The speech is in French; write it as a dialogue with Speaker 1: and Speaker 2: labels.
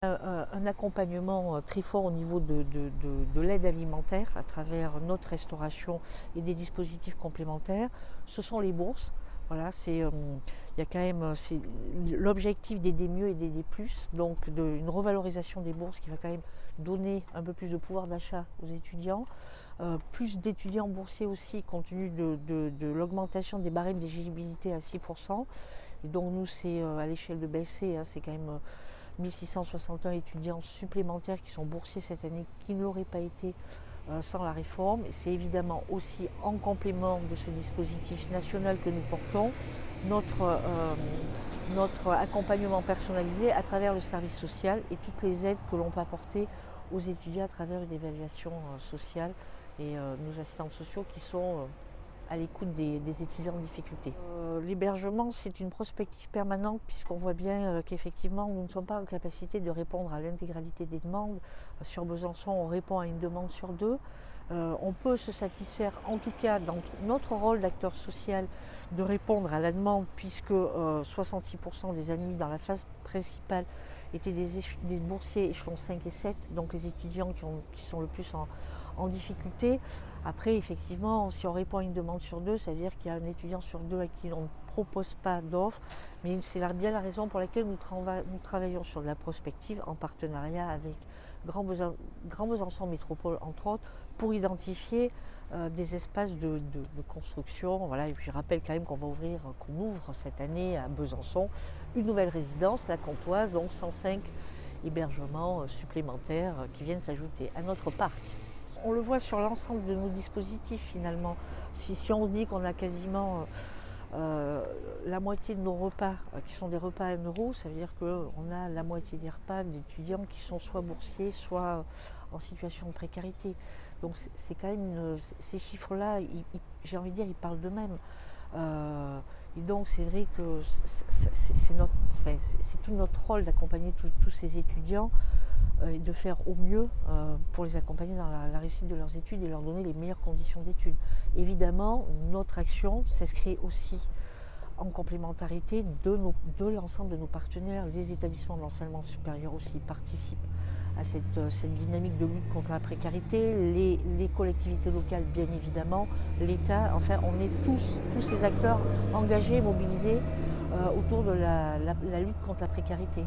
Speaker 1: Un accompagnement très fort au niveau de l'aide alimentaire à travers notre restauration et des dispositifs complémentaires. Ce sont les bourses. Voilà, il y a quand même l'objectif d'aider mieux et d'aider plus, donc une revalorisation des bourses qui va quand même donner un peu plus de pouvoir d'achat aux étudiants, plus d'étudiants boursiers aussi compte tenu de l'augmentation des barèmes d'éligibilité à 6%. Et donc nous c'est à l'échelle de BFC, hein, c'est quand même 1661 étudiants supplémentaires qui sont boursiers cette année, qui ne l'auraient pas été sans la réforme. Et c'est évidemment aussi en complément de ce dispositif national que nous portons notre accompagnement personnalisé à travers le service social et toutes les aides que l'on peut apporter aux étudiants à travers une évaluation sociale et nos assistants sociaux qui sont à l'écoute des étudiants en difficulté. L'hébergement, c'est une prospective permanente puisqu'on voit bien qu'effectivement, nous ne sommes pas en capacité de répondre à l'intégralité des demandes. Sur Besançon, on répond à une demande sur deux. On peut se satisfaire, en tout cas dans notre rôle d'acteur social, de répondre à la demande puisque 66% des admis dans la phase principale étaient des boursiers échelons 5 et 7, donc les étudiants qui sont le plus en difficulté. Après, effectivement, si on répond à une demande sur deux, ça veut dire qu'il y a un étudiant sur deux à qui l'on ne propose pas d'offre, mais c'est bien la raison pour laquelle nous travaillons sur de la prospective en partenariat avec Grand Besançon Métropole, entre autres, pour identifier des espaces de construction. Voilà, et je rappelle quand même qu'on ouvre cette année à Besançon une nouvelle résidence, la Comtoise, donc 105 hébergements supplémentaires qui viennent s'ajouter à notre parc. On le voit sur l'ensemble de nos dispositifs finalement. Si on se dit qu'on a quasiment la moitié de nos repas qui sont des repas à 1 euro, ça veut dire qu'on a la moitié des repas d'étudiants qui sont soit boursiers, soit en situation de précarité. Donc c'est quand même ces chiffres-là, j'ai envie de dire, ils parlent d'eux-mêmes. Et donc c'est vrai que c'est tout notre rôle d'accompagner tous ces étudiants et de faire au mieux pour les accompagner dans la réussite de leurs études et leur donner les meilleures conditions d'études. Évidemment, notre action s'inscrit aussi en complémentarité de l'ensemble de nos partenaires. Les établissements de l'enseignement supérieur aussi participent à cette dynamique de lutte contre la précarité, les collectivités locales bien évidemment, l'État, enfin on est tous ces acteurs engagés, mobilisés autour de la lutte contre la précarité.